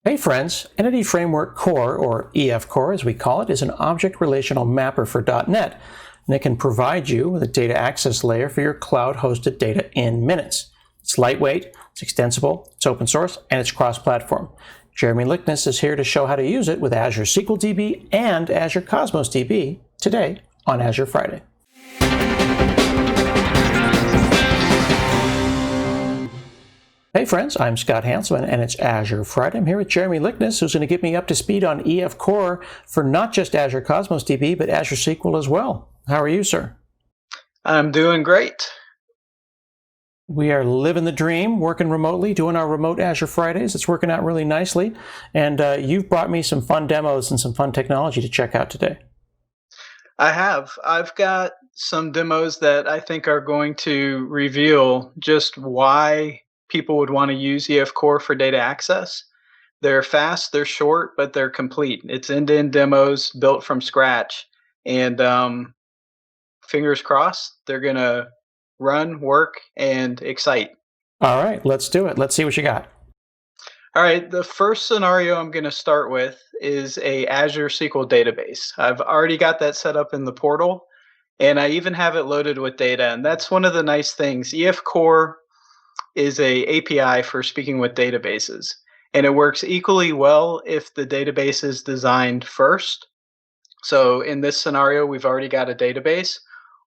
Hey friends, Entity Framework Core, or EF Core as we call it, is an object relational mapper for .NET, and it can provide you with a data access layer for your cloud-hosted data in minutes. It's lightweight, it's extensible, it's open source, and it's cross-platform. Jeremy Lickness is here to show how to use it with Azure SQL DB and Azure Cosmos DB today on Azure Friday. Hey friends, I'm Scott Hanselman and it's Azure Friday. I'm here with Jeremy Lickness, who's going to get me up to speed on EF Core for not just Azure Cosmos DB, but Azure SQL as well. How are you, sir? I'm doing great. We are living the dream, working remotely, doing our remote Azure Fridays. It's working out really nicely. And you've brought me some fun demos and some fun technology to check out today. I have. I've got some demos that I think are going to reveal just why people would want to use EF Core for data access. They're fast, they're short, but they're complete. It's end-to-end demos built from scratch. And fingers crossed, they're going to run, work, and excite. All right, let's do it. Let's see what you got. All right, the first scenario I'm going to start with is a Azure SQL database. I've already got that set up in the portal, and I even have it loaded with data. And that's one of the nice things. EF Core is a API for speaking with databases, and it works equally well if the database is designed first. So in this scenario, we've already got a database,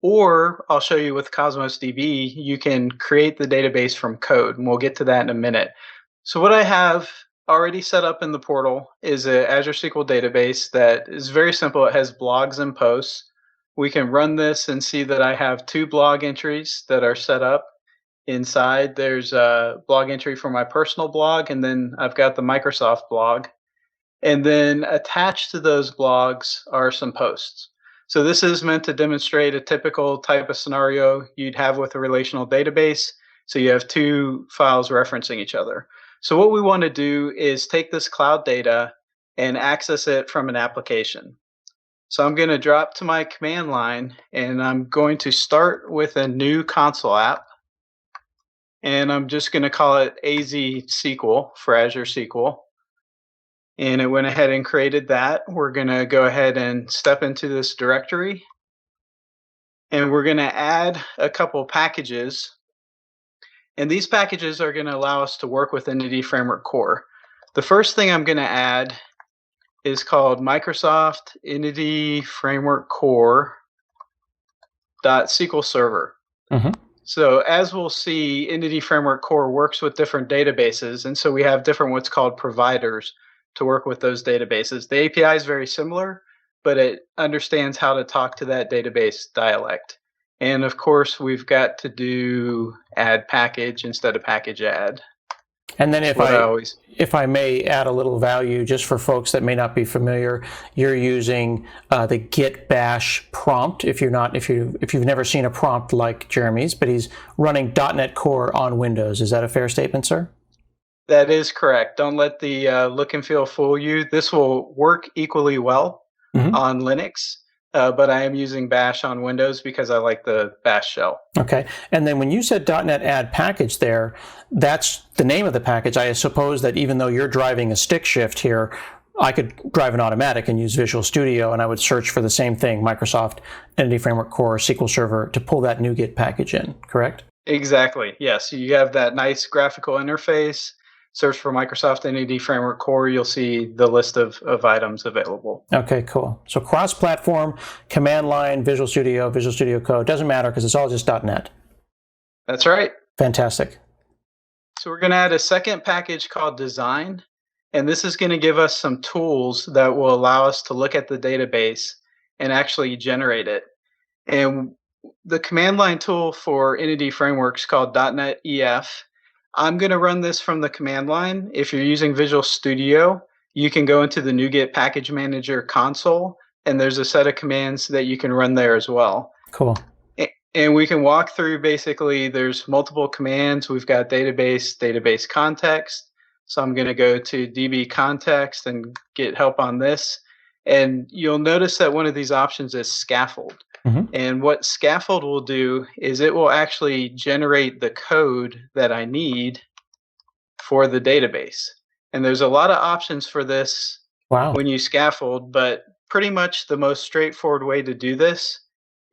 or I'll show you with Cosmos DB, you can create the database from code, and we'll get to that in a minute. So what I have already set up in the portal is an Azure SQL database that is very simple. It has blogs and posts. We can run this and see that I have 2 blog entries that are set up. Inside, there's a blog entry for my personal blog, and then I've got the Microsoft blog. And then attached to those blogs are some posts. So this is meant to demonstrate a typical type of scenario you'd have with a relational database. So you have 2 files referencing each other. So what we want to do is take this cloud data and access it from an application. So I'm going to drop to my command line, and I'm going to start with a new console app. And I'm just going to call it AZ SQL for Azure SQL. And it went ahead and created that. We're going to go ahead and step into this directory. And we're going to add a couple packages. And these packages are going to allow us to work with Entity Framework Core. The first thing I'm going to add is called Microsoft Entity Framework Core .SQL Server. Mm-hmm. So as we'll see, Entity Framework Core works with different databases, and so we have different what's called providers to work with those databases. The API is very similar, but it understands how to talk to that database dialect. And of course, we've got to do add package instead of package add. And then if I may add a little value, just for folks that may not be familiar, you're using the git bash prompt. If you've never seen a prompt like Jeremy's, but he's running .NET Core on Windows. Is that a fair statement, sir? That is correct. Don't let the look and feel fool you. This will work equally well on Linux. But I am using Bash on Windows because I like the Bash shell. Okay. And then when you said .NET add package there, that's the name of the package. I suppose that even though you're driving a stick shift here, I could drive an automatic and use Visual Studio, and I would search for the same thing, Microsoft Entity Framework Core SQL Server, to pull that NuGet package in, correct? Exactly. Yes. You have that nice graphical interface. Search for Microsoft Entity Framework Core, you'll see the list of items available. Okay, cool. So cross-platform, command line, Visual Studio Code, doesn't matter because it's all just .NET. That's right. Fantastic. So we're going to add a second package called Design, and this is going to give us some tools that will allow us to look at the database and actually generate it. And the command line tool for Entity Frameworks called .NET EF. I'm going to run this from the command line. If you're using Visual Studio, you can go into the NuGet Package Manager console, and there's a set of commands that you can run there as well. Cool. And we can walk through, basically, there's multiple commands. We've got database context. So I'm going to go to DB context and get help on this. And you'll notice that one of these options is scaffold. And what scaffold will do is it will actually generate the code that I need for the database. And there's a lot of options for this Wow. when you scaffold, but pretty much the most straightforward way to do this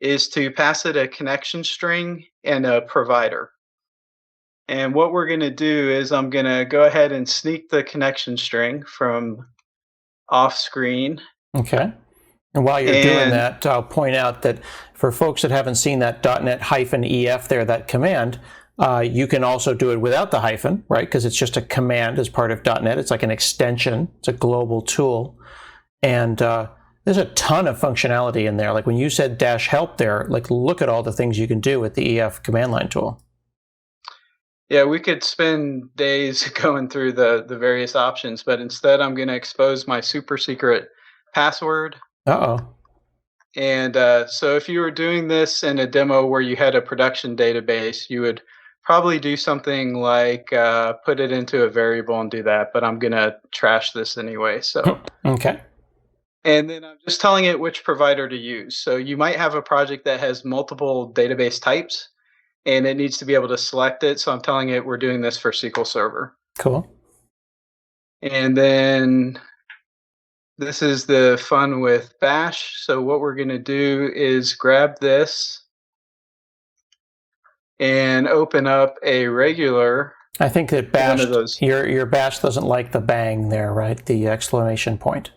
is to pass it a connection string and a provider. And what we're going to do is I'm going to go ahead and sneak the connection string from off screen. Okay. And while you're doing And that, I'll point out that for folks that haven't seen that .NET-EF there, that command, you can also do it without the hyphen, right? Because it's just a command as part of .NET. It's like an extension. It's a global tool. And there's a ton of functionality in there. Like when you said -help there, like look at all the things you can do with the EF command line tool. yeah, we could spend days going through the various options, but instead I'm going to expose my super secret password. Uh-oh. And so if you were doing this in a demo where you had a production database, you would probably do something like put it into a variable and do that, but I'm going to trash this anyway. So, Okay. and then I'm just telling it which provider to use. So you might have a project that has multiple database types and it needs to be able to select it. So I'm telling it we're doing this for SQL Server. Cool. And then this is the fun with Bash. So what we're going to do is grab this and open up a regular. I think that Bash, one of those. your Bash doesn't like the bang there, right? The exclamation point.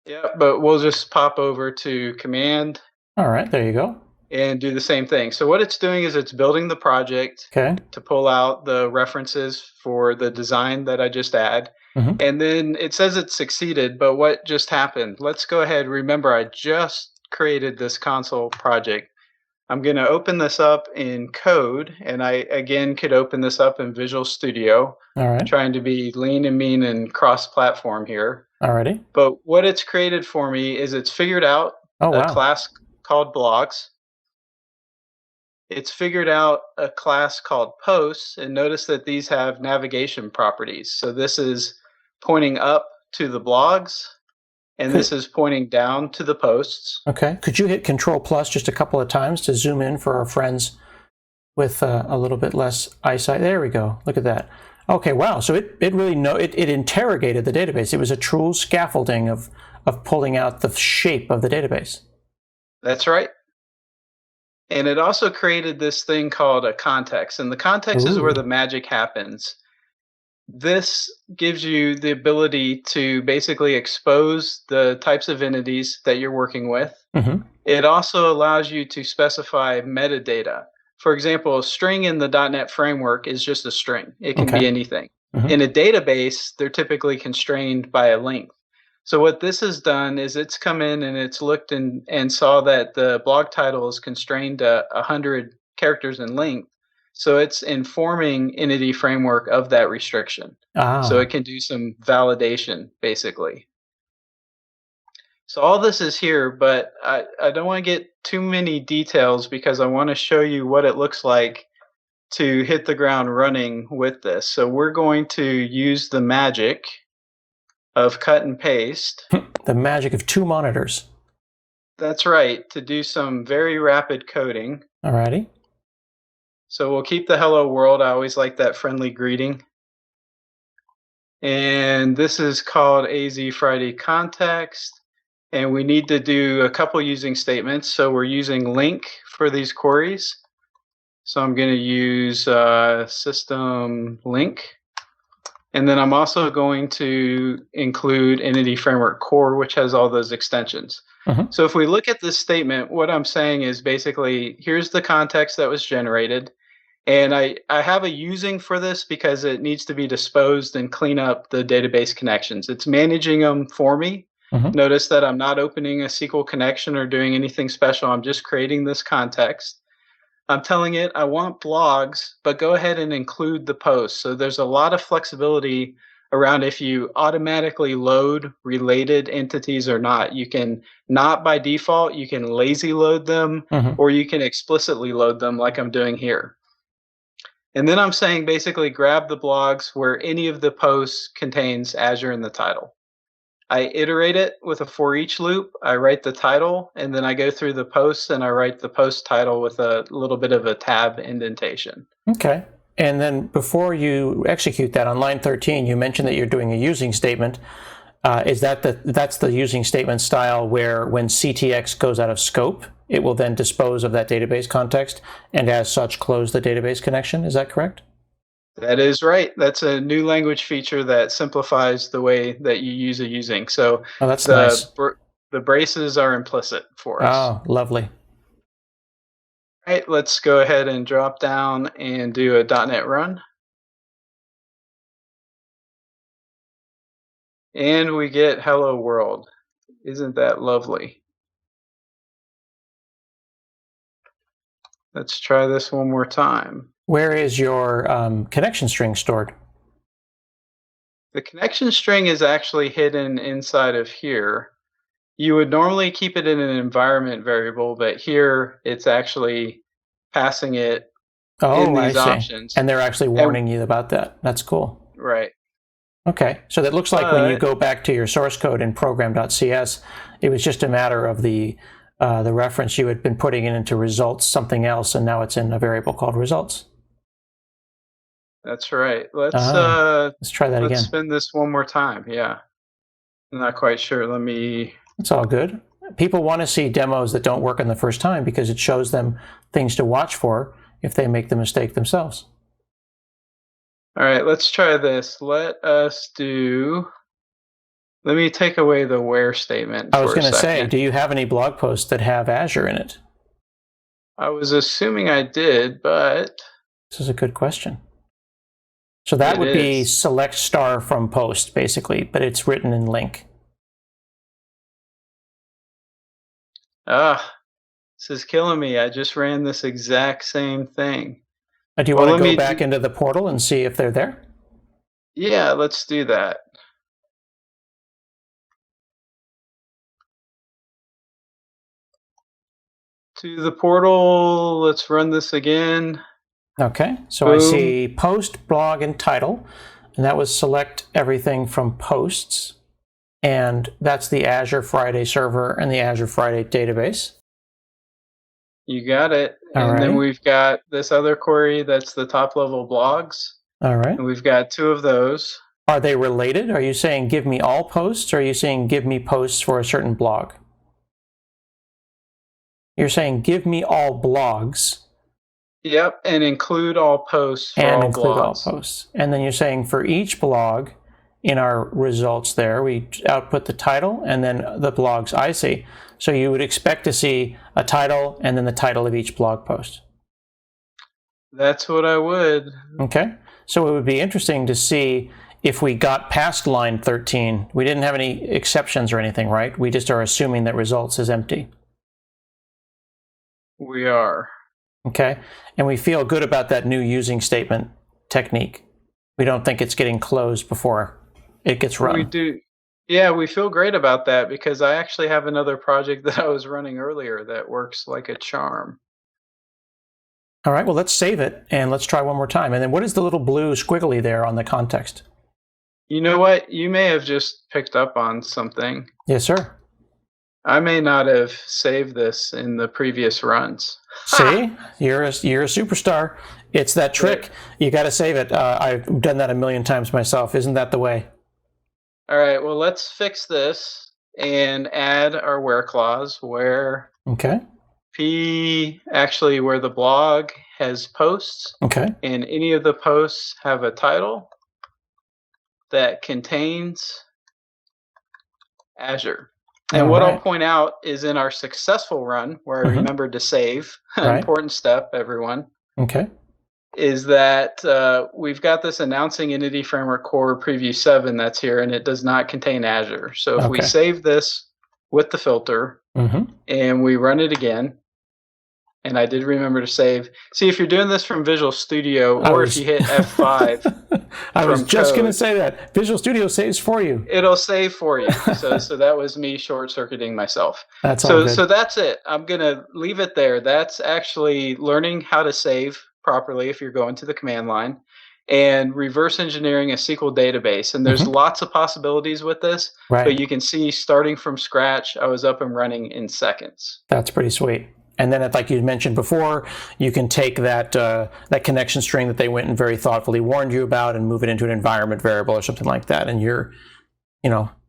Yeah, but we'll just pop over to command. All right, there you go. And do the same thing. So what it's doing is it's building the project to pull out the references for the design that I just add. Mm-hmm. And then it says it succeeded, but what just happened? Let's go ahead. Remember, I just created this console project. I'm going to open this up in code, and I, again, could open this up in Visual Studio. All right. Trying to be lean and mean and cross-platform here. Alrighty. But what it's created for me is it's figured out a class called blogs. It's figured out a class called posts, and notice that these have navigation properties. So this is pointing up to the blogs, and this is pointing down to the posts. Okay. Could you hit Control+ just a couple of times to zoom in for our friends with a little bit less eyesight? There we go. Look at that. Okay, wow. So it really it interrogated the database. It was a true scaffolding of pulling out the shape of the database. That's right. And it also created this thing called a context. And the context is where the magic happens. This gives you the ability to basically expose the types of entities that you're working with. Mm-hmm. It also allows you to specify metadata. For example, a string in the .NET framework is just a string. It can be anything. Mm-hmm. In a database, they're typically constrained by a length. So what this has done is it's come in and it's looked and saw that the blog title is constrained to 100 characters in length. So it's informing Entity Framework of that restriction. So it can do some validation, basically. So all this is here, but I don't want to get too many details because I want to show you what it looks like to hit the ground running with this. So we're going to use the magic of cut and paste. The magic of 2 monitors. That's right, to do some very rapid coding. Alrighty. So we'll keep the hello world. I always like that friendly greeting. And this is called AZ Friday context. And we need to do a couple using statements. So we're using link for these queries. So I'm going to use system link. And then I'm also going to include Entity Framework Core, which has all those extensions. Mm-hmm. So if we look at this statement, what I'm saying is basically, here's the context that was generated. And I have a using for this because it needs to be disposed and clean up the database connections. It's managing them for me. Mm-hmm. Notice that I'm not opening a SQL connection or doing anything special. I'm just creating this context. I'm telling it I want blogs, but go ahead and include the posts. So there's a lot of flexibility around if you automatically load related entities or not. You can not by default, you can lazy load them, or you can explicitly load them like I'm doing here. And then I'm saying basically grab the blogs where any of the posts contains Azure in the title. I iterate it with a for each loop. I write the title, and then I go through the posts and I write the post title with a little bit of a tab indentation. Okay. And then before you execute that on line 13, you mentioned that you're doing a using statement. Is that's the using statement style where when CTX goes out of scope, it will then dispose of that database context and as such close the database connection? Is that correct? That is right. That's a new language feature that simplifies the way that you use a using. So Oh, that's nice. the braces are implicit for us. Oh, lovely. All right, let's go ahead and drop down and do a .NET run. And we get hello world. Isn't that lovely? Let's try this one more time. Where is your connection string stored? The connection string is actually hidden inside of here. You would normally keep it in an environment variable, but here it's actually passing it in these options. And they're actually warning you about that. That's cool. Right. Okay, so that looks like when you go back to your source code in program.cs, it was just a matter of the reference you had been putting it into results, something else, and now it's in a variable called results. That's right. Let's try that again. Let's spin this one more time. Yeah. I'm not quite sure. Let me... It's all good. People want to see demos that don't work on the first time because it shows them things to watch for if they make the mistake themselves. All right, let's try this. Let me take away the where statement. I was going to say, do you have any blog posts that have Azure in it? I was assuming I did, but... This is a good question. So that would be select star from post, basically, but it's written in LINQ. This is killing me. I just ran this exact same thing. Do you want to go back into the portal and see if they're there? Yeah, let's do that. To the portal, let's run this again. Okay, so boom. I see post, blog, and title, and that was select everything from posts, and that's the Azure Friday server and the Azure Friday database. You got it. And then we've got this other query that's the top level blogs. All right. And we've got two of those. Are they related? Are you saying give me all posts, or are you saying give me posts for a certain blog? You're saying give me all blogs. Yep, and include all posts for all blogs. And then you're saying for each blog in our results there, we output the title and then the blogs I see. So you would expect to see a title and then the title of each blog post. That's what I would. Okay. So it would be interesting to see if we got past line 13. We didn't have any exceptions or anything, right? We just are assuming that results is empty. We are. Okay. And we feel good about that new using statement technique. We don't think it's getting closed before it gets run. We do. Yeah, we feel great about that because I actually have another project that I was running earlier that works like a charm. All right, well, let's save it and let's try one more time. And then what is the little blue squiggly there on the context? You know what? You may have just picked up on something. Yes, sir. I may not have saved this in the previous runs. See, you're a superstar. It's that trick. You got to save it. I've done that a million times myself. Isn't that the way? All right, well, let's fix this and add our where clause where where the blog has posts. Okay. And any of the posts have a title that contains Azure. And what I'll point out is in our successful run, where I remembered to save, an important step, everyone. Okay. Is that we've got this announcing Entity Framework Core Preview 7 that's here, and it does not contain Azure. So if we save this with the filter, and we run it again, and I did remember to save. See, if you're doing this from Visual Studio, or if you hit F5. I was just going to say that. Visual Studio saves for you. It'll save for you. So that was me short-circuiting myself. That's all good. So that's it. I'm going to leave it there. That's actually learning how to save properly if you're going to the command line, and reverse engineering a SQL database. And there's lots of possibilities with this, but you can see starting from scratch, I was up and running in seconds. That's pretty sweet. And then, like you mentioned before, you can take that that connection string that they went and very thoughtfully warned you about and move it into an environment variable or something like that, and you're,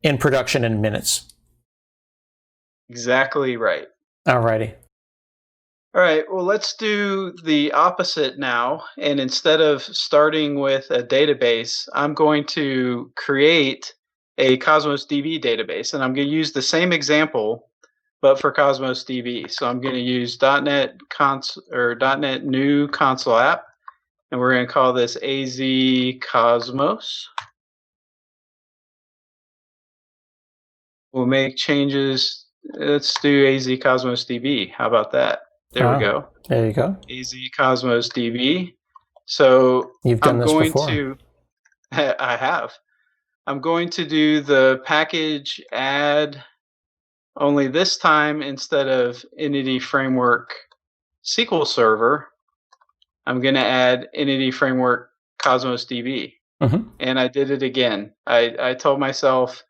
in production in minutes. Exactly right. Alrighty. All right, well, let's do the opposite now. And instead of starting with a database, I'm going to create a Cosmos DB database. And I'm going to use the same example, but for Cosmos DB. So I'm going to use .NET .NET new console app, and we're going to call this AZ Cosmos. We'll make changes. Let's do AZ Cosmos DB. How about that? There we go. There you go. AZ Cosmos DB. So you've done this before. I have. I'm going to do the package add, only this time instead of Entity Framework SQL Server, I'm going to add Entity Framework Cosmos DB. And I did it again. I told myself,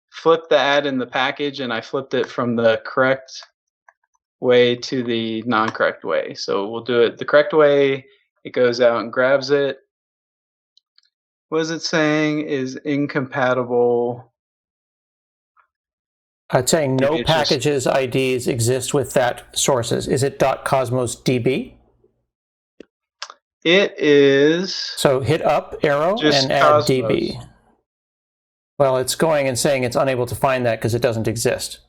flip the add in the package, and I flipped it from the correct way to the non-correct way. So we'll do it the correct way. It goes out and grabs it. What is it saying is incompatible? It's saying no packages IDs exist with that sources. Is it .cosmos DB? It is. So hit up arrow and add Cosmos. DB. Well, it's going and saying it's unable to find that because it doesn't exist.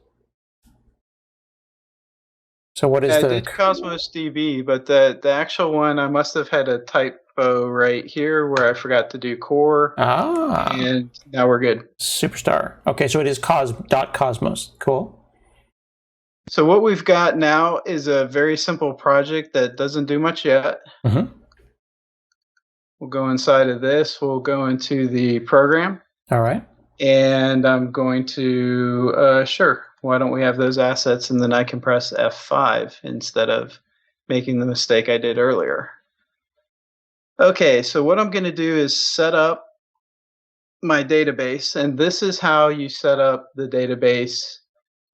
So what is I did Cosmos DB, but the actual one, I must have had a typo right here where I forgot to do core. And now we're good. Superstar. Okay, so it is .cosmos. Cool. So what we've got now is a very simple project that doesn't do much yet. We'll go inside of this. We'll go into the program. All right. And I'm going to, sure, why don't we have those assets, and then I can press F5 instead of making the mistake I did earlier. Okay, so what I'm going to do is set up my database, and this is how you set up the database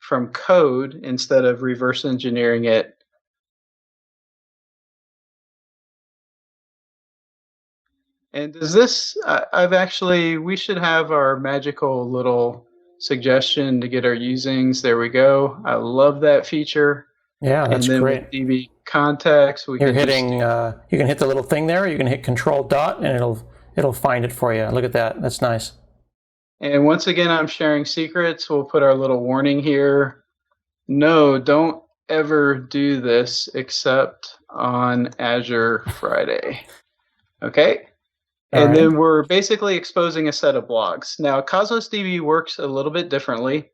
from code instead of reverse engineering it. And does this, we should have our magical little suggestion to get our usings. There we go. I love that feature. Yeah, that's and then great. With DB context, you can hit the little thing there. You can hit Control Dot, and it'll find it for you. Look at that. That's nice. And once again, I'm sharing secrets. We'll put our little warning here. No, don't ever do this except on Azure Friday. Okay. And then we're basically exposing a set of blogs. Now, Cosmos DB works a little bit differently.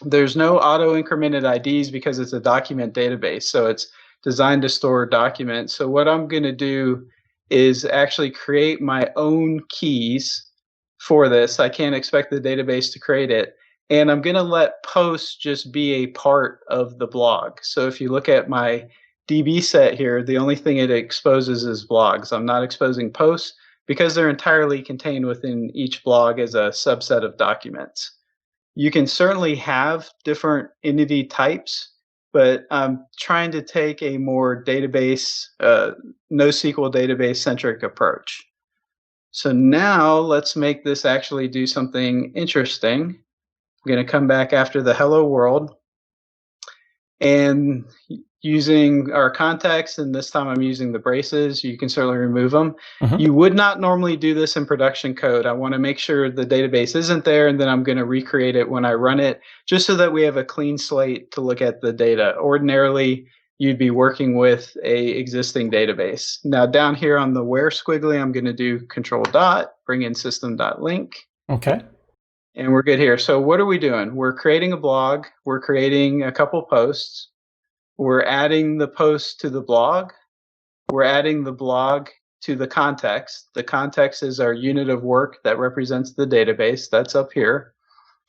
There's no auto-incremented IDs because it's a document database, so it's designed to store documents. So what I'm going to do is actually create my own keys for this. I can't expect the database to create it. And I'm going to let posts just be a part of the blog. So if you look at my DB set here, the only thing it exposes is blogs. I'm not exposing posts, because they're entirely contained within each blog as a subset of documents. You can certainly have different entity types, but I'm trying to take a more database, NoSQL database-centric approach. So now let's make this actually do something interesting. I'm going to come back after the hello world, and using our context, and this time I'm using the braces. You can certainly remove them. You would not normally do this in production code. I want to make sure the database isn't there, and then I'm going to recreate it when I run it, just so that we have a clean slate to look at the data. Ordinarily, you'd be working with a existing database. Now down here on the where squiggly, I'm going to do Control Dot, bring in system.link. Okay. And we're good here. So what are we doing? We're creating a blog. We're creating a couple posts. We're adding the post to the blog. We're adding the blog to the context. The context is our unit of work that represents the database. That's up here.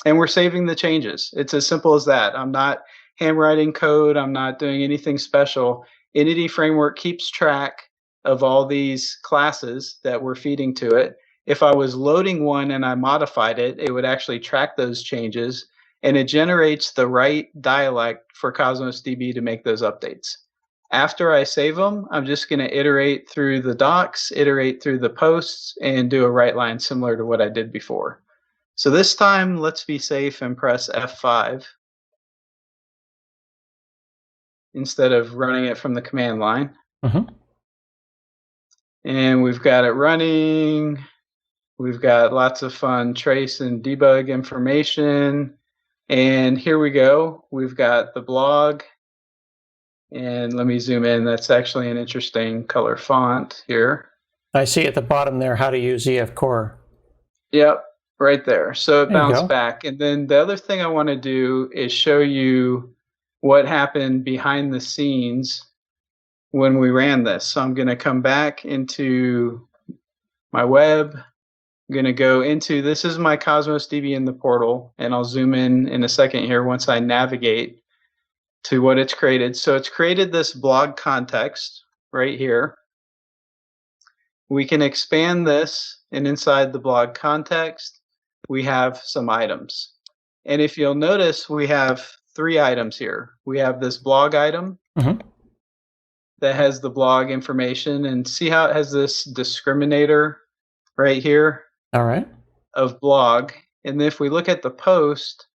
And we're saving the changes. It's as simple as that. I'm not handwriting code. I'm not doing anything special. Entity Framework keeps track of all these classes that we're feeding to it. If I was loading one and I modified it, it would actually track those changes, and it generates the right dialect for Cosmos DB to make those updates. After I save them, I'm just going to iterate through the docs, iterate through the posts, and do a write line similar to what I did before. So this time, let's be safe and press F5 instead of running it from the command line. Mm-hmm. And we've got it running. We've got lots of fun trace and debug information. And here we go. We've got the blog. And let me zoom in. That's actually an interesting color font here. I see at the bottom there how to use EF Core. Yep, right there. So it There you bounced go. back. And then the other thing I want to do is show you what happened behind the scenes when we ran this. So I'm going to come back into my web. I'm going to go into, this is my Cosmos DB in the portal, and I'll zoom in a second here once I navigate to what it's created. So it's created this blog context right here. We can expand this, and inside the blog context, we have some items. And if you'll notice, we have 3 items here. We have this blog item that has the blog information, and see how it has this discriminator right here. All right. Of blog. And if we look at the post,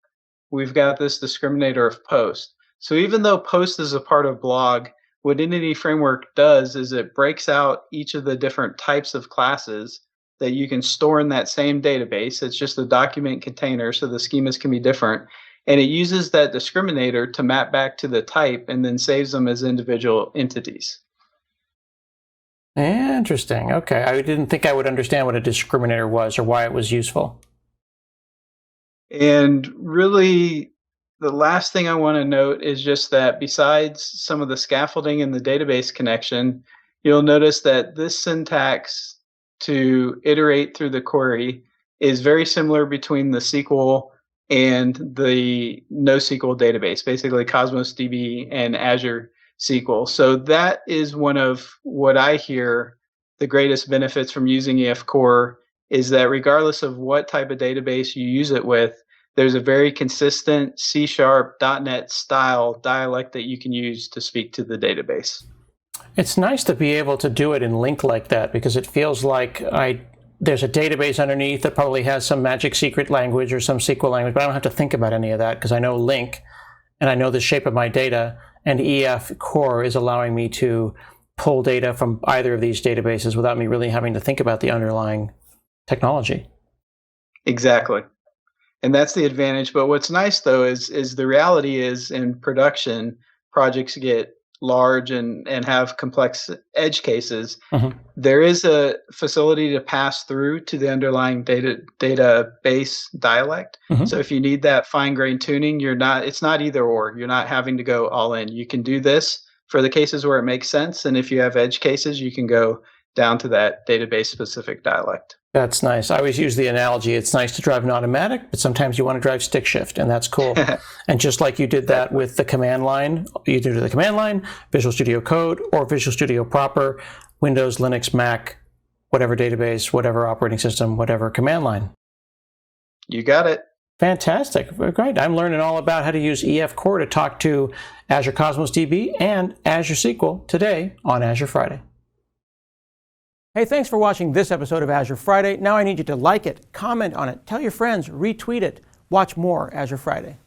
we've got this discriminator of post. So even though post is a part of blog, what Entity Framework does is it breaks out each of the different types of classes that you can store in that same database. It's just a document container, so the schemas can be different. And it uses that discriminator to map back to the type and then saves them as individual entities. Interesting. Okay. I didn't think I would understand what a discriminator was or why it was useful. And really, the last thing I want to note is just that besides some of the scaffolding in the database connection, you'll notice that this syntax to iterate through the query is very similar between the SQL and the NoSQL database, basically Cosmos DB and Azure SQL. So that is one of what I hear the greatest benefits from using EF Core is that regardless of what type of database you use it with, there's a very consistent C# .NET style dialect that you can use to speak to the database. It's nice to be able to do it in LINQ like that because it feels like there's a database underneath that probably has some magic secret language or some SQL language, but I don't have to think about any of that because I know LINQ and I know the shape of my data, and EF Core is allowing me to pull data from either of these databases without me really having to think about the underlying technology. Exactly. And that's the advantage. But what's nice, though, is the reality is in production, projects get large and have complex edge cases. There is a facility to pass through to the underlying database dialect. So if you need that fine-grained tuning, it's not either or. You're not having to go all in. You can do this for the cases where it makes sense. And if you have edge cases, you can go down to that database-specific dialect. That's nice. I always use the analogy, it's nice to drive an automatic, but sometimes you want to drive stick shift, and that's cool. And just like you did that with the command line, either the command line, Visual Studio Code, or Visual Studio proper, Windows, Linux, Mac, whatever database, whatever operating system, whatever command line. You got it. Fantastic. Great. I'm learning all about how to use EF Core to talk to Azure Cosmos DB and Azure SQL today on Azure Friday. Hey, thanks for watching this episode of Azure Friday. Now I need you to like it, comment on it, tell your friends, retweet it. Watch more Azure Friday.